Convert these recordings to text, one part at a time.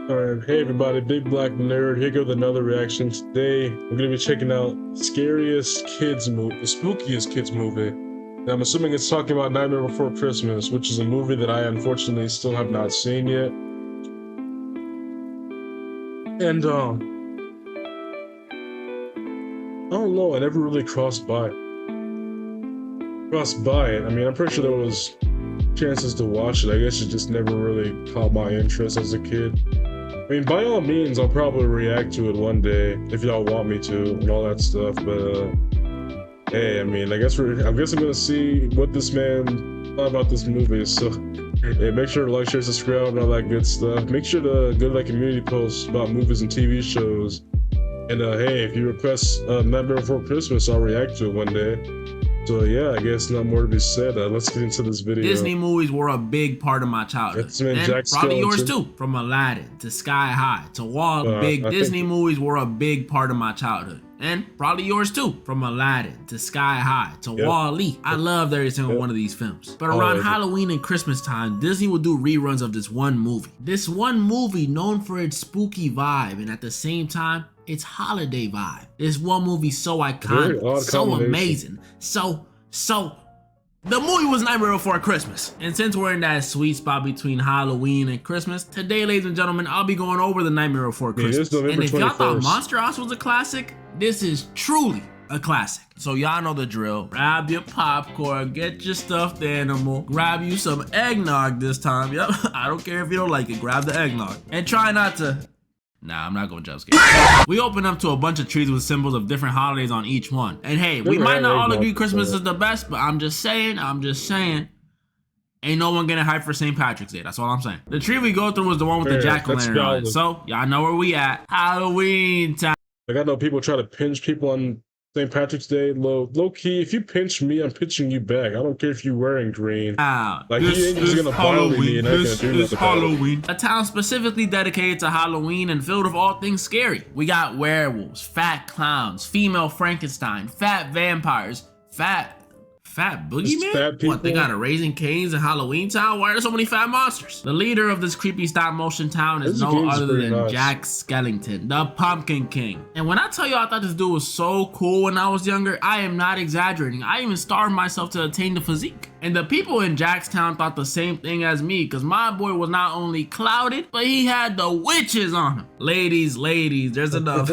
Alright, hey everybody, Big Black Nerd here with another reaction. Today, I'm gonna be checking out Scariest Kids Movie, the Spookiest Kids Movie. Now, I'm assuming it's talking about Nightmare Before Christmas, which is a movie that I unfortunately still have not seen yet. And, I don't know, I never really crossed by it. I mean, I'm pretty sure there was chances to watch it. I guess it just never really caught my interest as a kid. I mean, by all means, I'll probably react to it one day if y'all want me to and all that stuff. But hey, I mean, I guess I'm gonna see what this man thought about this movie. So hey, make sure to like, share, subscribe, and all that good stuff. Make sure to go to that community post about movies and TV shows. And hey, if you request Nightmare Before Christmas, I'll react to it one day. So yeah, I guess not more to be said. Let's get into this video. Disney movies were a big part of my childhood. And probably yours too. From Aladdin to Sky High to Wall. Disney movies were a big part of my childhood. And probably yours too. From Aladdin to Sky High to Wall-E. I loved every single one of these films. But around Halloween and Christmas time, Disney would do reruns of this one movie. This one movie known for its spooky vibe and at the same time, its holiday vibe. This one movie so iconic, so amazing, so the movie was Nightmare Before Christmas. And since we're in that sweet spot between Halloween and Christmas, today, ladies and gentlemen, I'll be going over the Nightmare Before Christmas. And if y'all thought Monster House was a classic, this is truly a classic. So y'all know the drill. Grab your popcorn, get your stuffed animal, grab you some eggnog this time. Yep, I don't care if you don't like it, grab the eggnog. And try not to... Nah, I'm not gonna jump scare. We open up to a bunch of trees with symbols of different holidays on each one. And hey, we might not all agree Christmas is the best, but I'm just saying, ain't no one getting hyped for St. Patrick's Day. That's all I'm saying. The tree we go through was the one with the jack-o'-lantern on it. So, y'all know where we at. Halloween time. Like, I know people try to pinch people on St. Patrick's Day. Low key, if you pinch me, I'm pinching you back. I don't care if you're wearing green. Like, you ain't just gonna violate me and I'm gonna do nothing Halloween. A town specifically dedicated to Halloween and filled with all things scary. We got werewolves, fat clowns, female Frankenstein, fat vampires, fat boogeyman? What, they got a Raising Cane's in Halloween Town? Why are there so many fat monsters? The leader of this creepy stop motion town is no other than Jack Skellington, the Pumpkin King. And when I tell you I thought this dude was so cool when I was younger, I am not exaggerating. I even starved myself to attain the physique. And the people in Jackstown thought the same thing as me, because my boy was not only clouded, but he had the witches on him. Ladies, there's enough.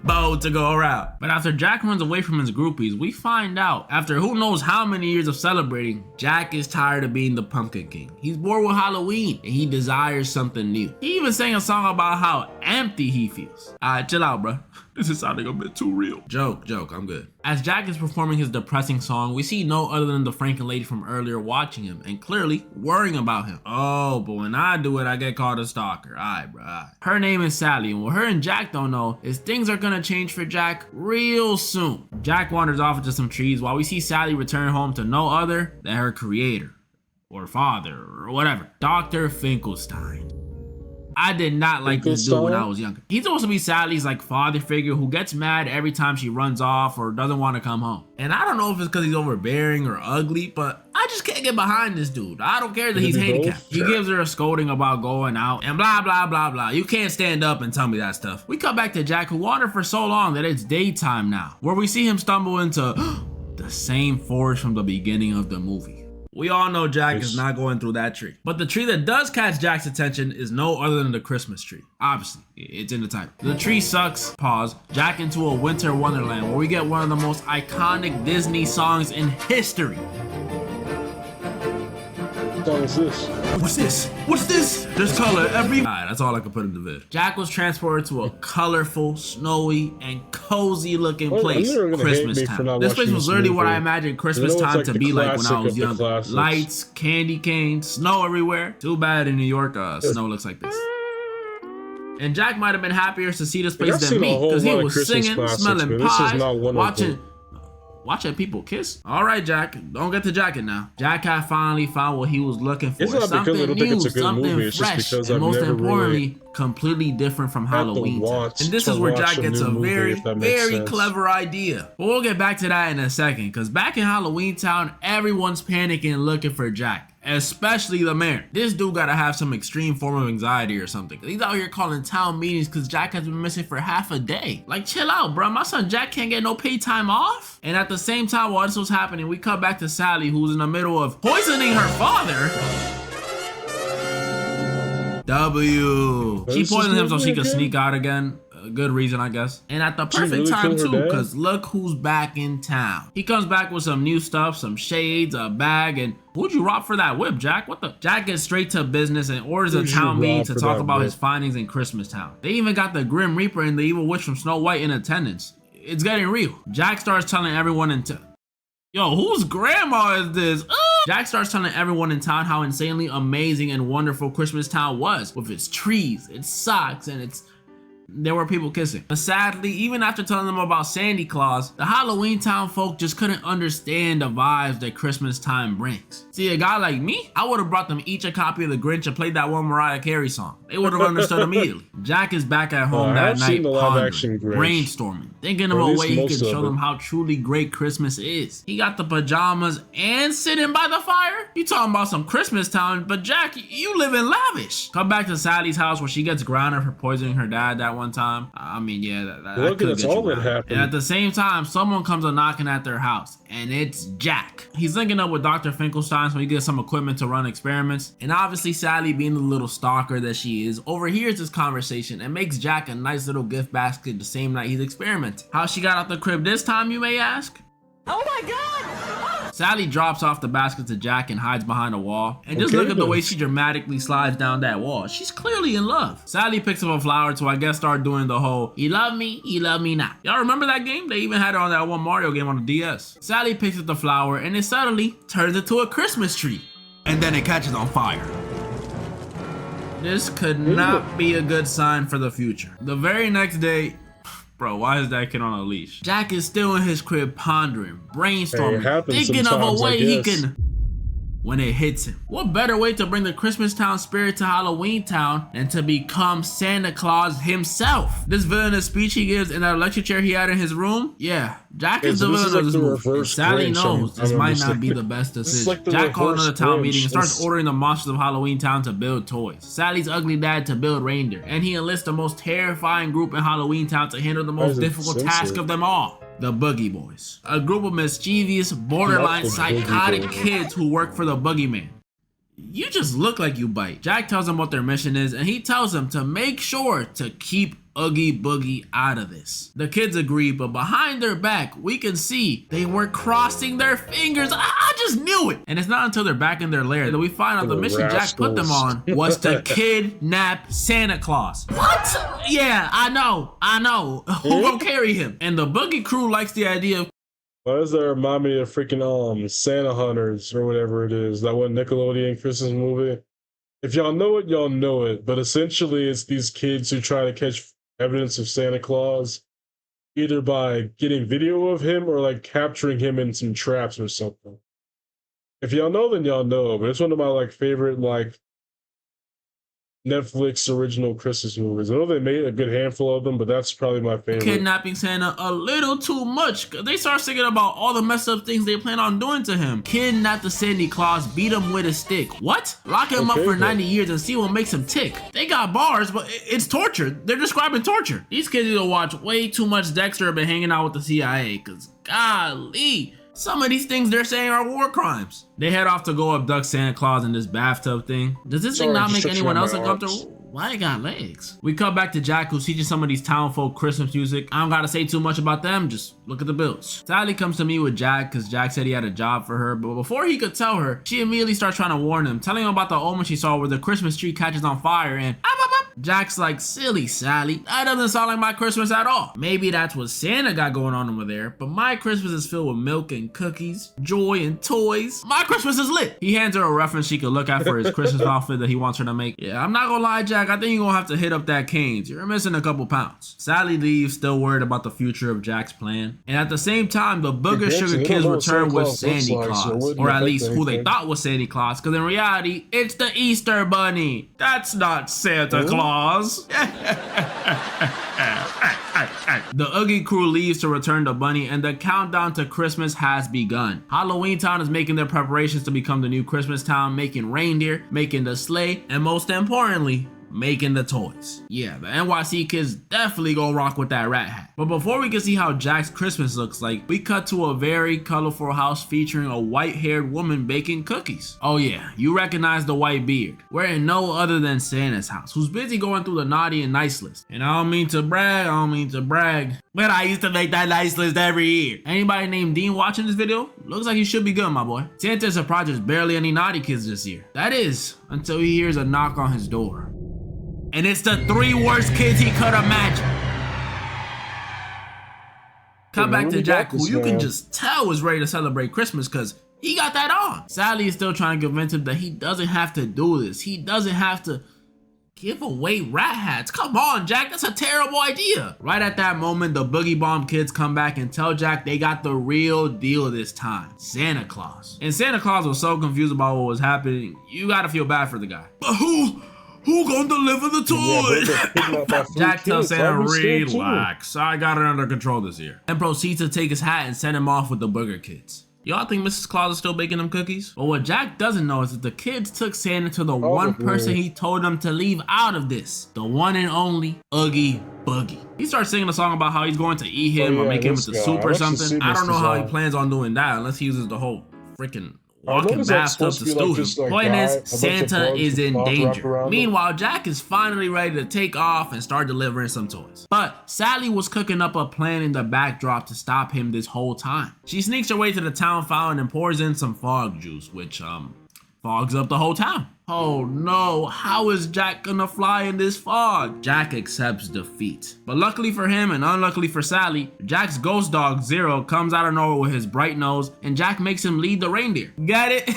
Bow to go around. But after Jack runs away from his groupies, we find out, after who knows how many years of celebrating, Jack is tired of being the Pumpkin King. He's bored with Halloween and he desires something new. He even sang a song about how empty he feels. Alright, chill out, bro. This is sounding a bit too real. Joke, I'm good. As Jack is performing his depressing song, we see no other than the Franken lady from earlier watching him and clearly worrying about him. Oh, but when I do it, I get called a stalker. Alright, bro. Her name is Sally, and what her and Jack don't know is things are gonna change for Jack real soon. Jack wanders off into some trees while we see Sally return home to no other than her creator, or father, or whatever, Dr. Finkelstein. I did not like this dude when I was younger. He's supposed to be Sally's like father figure who gets mad every time she runs off or doesn't want to come home. And I don't know if it's because he's overbearing or ugly, but I just can't get behind this dude. I don't care that he's handicapped. He gives her a scolding about going out and blah, blah, blah, blah. You can't stand up and tell me that stuff. We cut back to Jack, who wandered for so long that it's daytime now, where we see him stumble into the same forest from the beginning of the movie. We all know Jack is not going through that tree. But the tree that does catch Jack's attention is no other than the Christmas tree. Obviously, it's in the title. The tree sucks, pause, Jack into a winter wonderland where we get one of the most iconic Disney songs in history. What is this? What's this? What's this? There's color every... Alright, that's all I could put in the vid. Jack was transported to a colorful, snowy, and cozy looking place, Christmas Town. This place was literally what I imagined Christmas time to be like when I was young. Lights, candy canes, snow everywhere. Too bad in New York, snow looks like this. And Jack might have been happier to see this place than me, because he was singing, smelling pies, watching people kiss. All right, Jack, don't get to Jacking now. Jack had finally found what he was looking for. It's not because I don't think it's a good movie. It's just because I've never really completely different from Halloween Town. And this to is where watch Jack a gets new a movie, very, if that makes very sense. clever idea. But we'll get back to that in a second, because back in Halloween Town, everyone's panicking and looking for Jack, especially the mayor. This dude gotta have some extreme form of anxiety or something. He's out here calling town meetings because Jack has been missing for half a day. Like, chill out, bro. My son Jack can't get no paid time off. And at the same time, while this was happening, we cut back to Sally, who's in the middle of poisoning her father. She poisoned him so she could sneak out again. A good reason, I guess. And at the perfect time too, because look who's back in town. He comes back with some new stuff, some shades, a bag, and who'd you rob for that whip, Jack? What the? Jack gets straight to business and orders a town meeting to talk about his findings in Christmas Town. They even got the Grim Reaper and the Evil Witch from Snow White in attendance. It's getting real. Jack starts telling everyone in town. Yo, whose grandma is this? Jack starts telling everyone in town how insanely amazing and wonderful Christmas Town was, with its trees, its socks, and there were people kissing. But sadly, even after telling them about Santa Claus, the Halloween Town folk just couldn't understand the vibes that Christmas time brings. See, a guy like me, I would have brought them each a copy of The Grinch and played that one Mariah Carey song. They would have understood immediately. Jack is back at home that night pondering, brainstorming, thinking of a way he could show them how truly great Christmas is. He got the pajamas and sitting by the fire? You talking about some Christmas Town, but Jack, you live in lavish. Come back to Sally's house where she gets grounded for poisoning her dad that one time. I mean, yeah, that could get you grounded. And at the same time, someone comes a knocking at their house, and it's Jack. He's linking up with Dr. Finkelstein so he gets some equipment to run experiments. And obviously, Sally, being the little stalker that she is, overhears this conversation and makes Jack a nice little gift basket the same night he's experimenting. How she got out the crib this time, you may ask? Oh my God! Sally drops off the basket to Jack and hides behind a wall. And just look at the way she dramatically slides down that wall. She's clearly in love. Sally picks up a flower to, I guess, start doing the whole, you love me not. Y'all remember that game? They even had it on that one Mario game on the DS. Sally picks up the flower and it suddenly turns into a Christmas tree. And then it catches on fire. This could not be a good sign for the future. The very next day, bro, why is that kid on a leash? Jack is still in his crib pondering, brainstorming, thinking of a way he can... When it hits him. What better way to bring the Christmas Town spirit to Halloween Town than to become Santa Claus himself? This villainous speech he gives in that lecture chair he had in his room? Yeah, Jack is the villain of this movie. Sally knows this might not be the best decision. Jack calls another town meeting and starts ordering the monsters of Halloween Town to build toys. Sally's ugly dad to build reindeer. And he enlists the most terrifying group in Halloween Town to handle the most difficult task of them all. The Boogie Boys, a group of mischievous, borderline psychotic kids who work for the Boogeyman. You just look like you bite. Jack tells them what their mission is, and he tells them to make sure to keep Oogie Boogie out of this. The kids agree, but behind their back, we can see they were crossing their fingers. I just knew it. And it's not until they're back in their lair that we find out the mission Jack put them on was to kidnap Santa Claus. What? Yeah, I know. Who gonna carry him? And the Boogie crew likes the idea of... Why does that remind me of freaking Santa Hunters or whatever it is? That one Nickelodeon Christmas movie. If y'all know it, y'all know it. But essentially, it's these kids who try to catch evidence of Santa Claus, either by getting video of him or like capturing him in some traps or something. If y'all know, then y'all know. But it's one of my favorite Netflix original Christmas movies. I know they made a good handful of them, but that's probably my favorite. Kidnapping Santa a little too much. They start singing about all the messed up things they plan on doing to him. Kidnap the Santa Claus, beat him with a stick. What? Lock him up for 90 years and see what makes him tick. They got bars, but it's torture. They're describing torture. These kids need to watch way too much Dexter and been hanging out with the CIA, because golly. Some of these things they're saying are war crimes. They head off to go abduct Santa Claus in this bathtub thing. Does this thing not make anyone else uncomfortable? Why it got legs? We cut back to Jack, who's teaching some of these town folk Christmas music. I don't gotta say too much about them, just look at the bills. Sally comes to me with Jack because Jack said he had a job for her, but before he could tell her, she immediately starts trying to warn him, telling him about the omen she saw where the Christmas tree catches on fire and Jack's like, silly Sally, that doesn't sound like my Christmas at all. Maybe that's what Santa got going on over there, but my Christmas is filled with milk and cookies, joy and toys. My Christmas is lit. He hands her a reference she could look at for his Christmas outfit that he wants her to make. Yeah, I'm not gonna lie, Jack, I think you're gonna have to hit up that Cane's. You're missing a couple pounds. Sally leaves, still worried about the future of Jack's plan. And at the same time, the Booger Sugar Kids return with Santa Claus, or at least who they thought was Santa Claus, because in reality, it's the Easter Bunny. That's not Santa Claus. Claus. The Oogie crew leaves to return the bunny, and the countdown to Christmas has begun. Halloween Town is making their preparations to become the new Christmas town, making reindeer, making the sleigh, and most importantly, making the toys. Yeah, the NYC kids definitely gonna rock with that rat hat. But before we can see how Jack's Christmas looks like, we cut to a very colorful house featuring a white-haired woman baking cookies. Oh yeah, you recognize the white beard. We're in no other than Santa's house, who's busy going through the naughty and nice list. And I don't mean to brag, but I used to make that nice list every year. Anybody named Dean watching this video? Looks like you should be good, my boy. Santa surprised there's barely any naughty kids this year. That is, until he hears a knock on his door. And it's the 3 worst kids he could imagine. Cut back to Jack, who you can just tell was ready to celebrate Christmas because he got that on. Sally is still trying to convince him that he doesn't have to do this. He doesn't have to give away rat hats. Come on, Jack, that's a terrible idea. Right at that moment, the Boogie Bomb kids come back and tell Jack they got the real deal this time, Santa Claus. And Santa Claus was so confused about what was happening, you gotta feel bad for the guy. But who gonna deliver the toys? Jack tells Santa, relax, I got it under control this year. And proceeds to take his hat and send him off with the Booger kids. Y'all think Mrs. Claus is still baking them cookies? But what Jack doesn't know is that the kids took Santa to the one person he told them to leave out of this. The one and only Oogie Boogie. He starts singing a song about how he's going to eat him or make him into soup or something. I don't know how he plans on doing that unless he uses the whole freaking walking bathtub to stew him. Point is, Santa is in danger. Meanwhile, Jack is finally ready to take off and start delivering some toys. But Sally was cooking up a plan in the backdrop to stop him this whole time. She sneaks her way to the town fountain and pours in some fog juice, which fogs up the whole town. Oh no, how is Jack gonna fly in this fog? Jack accepts defeat. But luckily for him and unluckily for Sally, Jack's ghost dog Zero comes out of nowhere with his bright nose and Jack makes him lead the reindeer. Get it?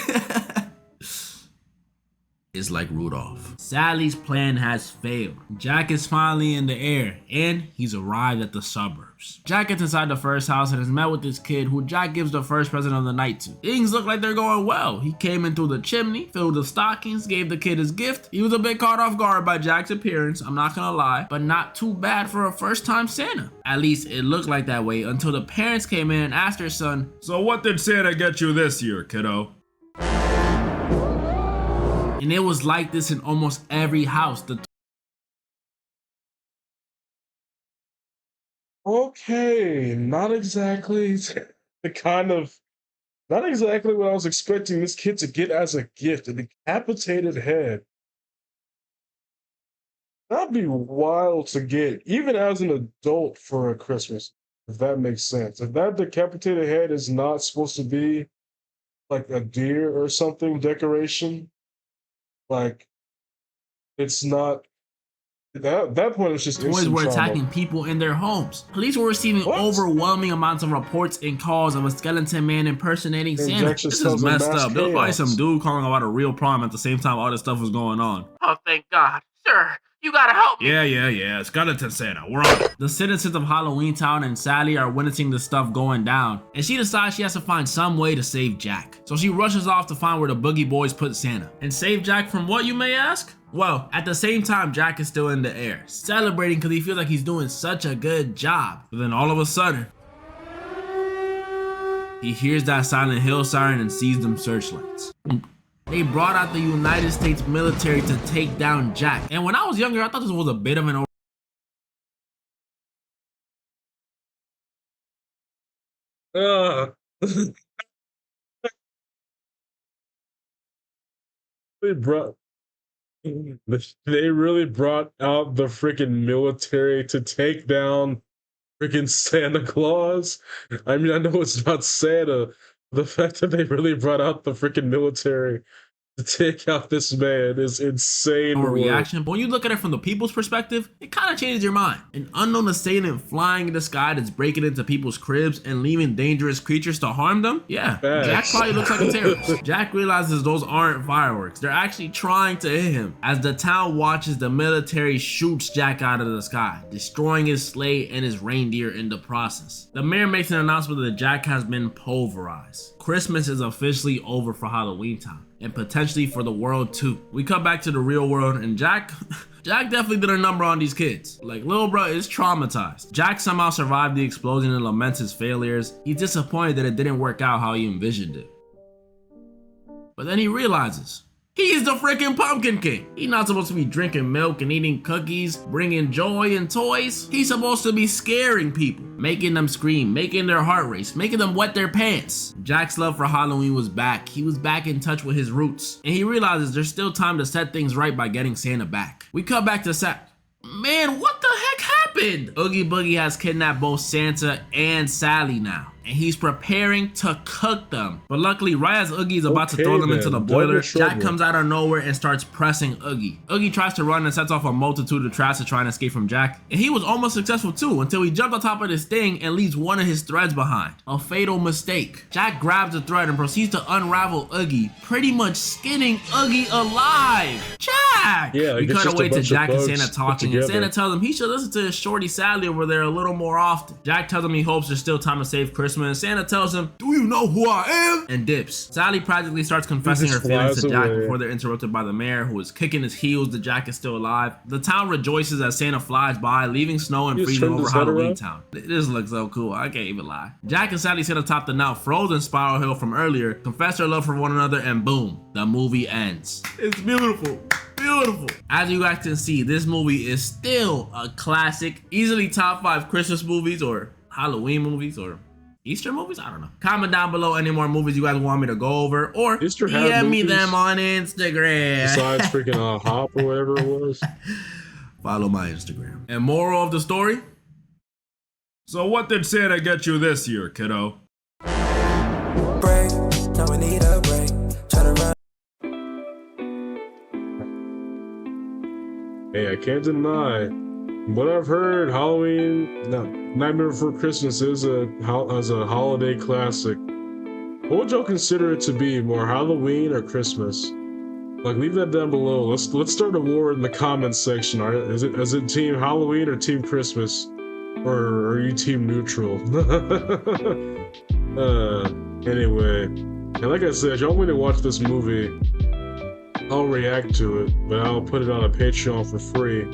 It's like Rudolph. Sally's plan has failed. Jack is finally in the air and he's arrived at the suburbs. Jack gets inside the first house and is met with this kid who Jack gives the first present of the night to. Things look like they're going well. He came in through the chimney, filled with stockings, gave the kid his gift. He was a bit caught off guard by Jack's appearance, I'm not gonna lie, but not too bad for a first-time Santa. At least it looked like that way until the parents came in and asked their son, "So what did Santa get you this year, kiddo?" And it was like this in almost every house. Okay, not exactly not exactly what I was expecting this kid to get as a gift, a decapitated head. That'd be wild to get, even as an adult for a Christmas, if that makes sense. If that decapitated head is not supposed to be like a deer or something decoration, like, it's not. That point is just toys were attacking people in their homes. Police were receiving overwhelming amounts of reports and calls of a skeleton man impersonating Santa. This is messed up. There was probably some dude calling about a real problem at the same time all this stuff was going on. Oh, thank God. Sir, you gotta help me. Yeah. Skeleton Santa, we're on it. The citizens of Halloween Town and Sally are witnessing the stuff going down, and she decides she has to find some way to save Jack. So she rushes off to find where the Boogie Boys put Santa. And save Jack from what, you may ask? Well, at the same time, Jack is still in the air, celebrating because he feels like he's doing such a good job. But then all of a sudden, he hears that Silent Hill siren and sees them searchlights. They brought out the United States military to take down Jack. And when I was younger, I thought this was a bit of an They really brought out the freaking military to take down freaking Santa Claus. I mean, I know it's not Santa. The fact that they really brought out the freaking military to take out this man is insane. Reaction, but when you look at it from the people's perspective, it kind of changes your mind. An unknown assailant flying in the sky that's breaking into people's cribs and leaving dangerous creatures to harm them? Yeah, Jack probably looks like a terrorist. Jack realizes those aren't fireworks. They're actually trying to hit him. As the town watches, the military shoots Jack out of the sky, destroying his sleigh and his reindeer in the process. The mayor makes an announcement that Jack has been pulverized. Christmas is officially over for Halloween Town. and potentially for the world too. We come back to the real world and Jack definitely did a number on these kids. Like, little bro is traumatized. Jack somehow survived the explosion and laments his failures. He's disappointed that it didn't work out how he envisioned it. But then he realizes, he is the freaking Pumpkin King. He's not supposed to be drinking milk and eating cookies, bringing joy and toys. He's supposed to be scaring people, making them scream, making their heart race, making them wet their pants. Jack's love for Halloween was back. He was back in touch with his roots. And he realizes there's still time to set things right by getting Santa back. We cut back to Man, what the heck happened? Oogie Boogie has kidnapped both Santa and Sally now, and he's preparing to cook them. But luckily, right as Oogie is about to throw them into the boiler, Jack comes out of nowhere and starts pressing Oogie. Oogie tries to run and sets off a multitude of traps to try and escape from Jack, and he was almost successful too until he jumped on top of this thing and leaves one of his threads behind. A fatal mistake. Jack grabs the thread and proceeds to unravel Oogie, pretty much skinning Oogie alive. Jack! Yeah, we cut away to Jack and Santa talking, and Santa tells him he should listen to his shorty Sally over there a little more often. Jack tells him he hopes there's still time to save Christmas. Santa tells him, "Do you know who I am?" and dips. Sally practically starts confessing her feelings to Jack before they're interrupted by the mayor, who is kicking his heels that Jack is still alive. The town rejoices as Santa flies by, leaving snow and freezing over Halloween Town. This looks so cool, I can't even lie. Jack and Sally sit atop the now frozen Spiral Hill from earlier, confess their love for one another, and boom, the movie ends. It's beautiful. Beautiful. As you guys can see, this movie is still a classic, easily top 5 Christmas movies or Halloween movies or Easter movies? I don't know. Comment down below any more movies you guys want me to go over, or DM me them on Instagram. Besides freaking Hop or whatever it was. Follow my Instagram. And moral of the story? So what did Santa get you this year, kiddo? Break, now we need a break. Try to run. Hey, I can't deny what I've heard. Nightmare Before Christmas is a holiday classic. What would y'all consider it to be, more Halloween or Christmas? Like, leave that down below. Let's start a war in the comments section. All right, is it Team Halloween or Team Christmas, or are you Team Neutral? Anyway, and like I said, if y'all want me to watch this movie, I'll react to it, but I'll put it on a Patreon for free.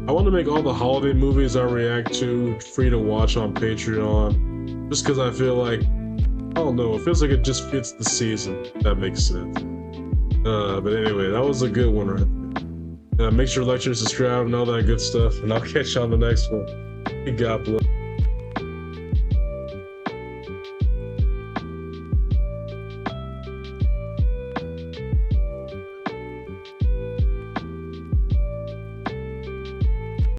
I want to make all the holiday movies I react to free to watch on Patreon, just because I feel like, I don't know, it feels like it just fits the season, if that makes sense. But anyway, that was a good one right there. Make sure to like, share, subscribe, and all that good stuff, and I'll catch you on the next one. God bless.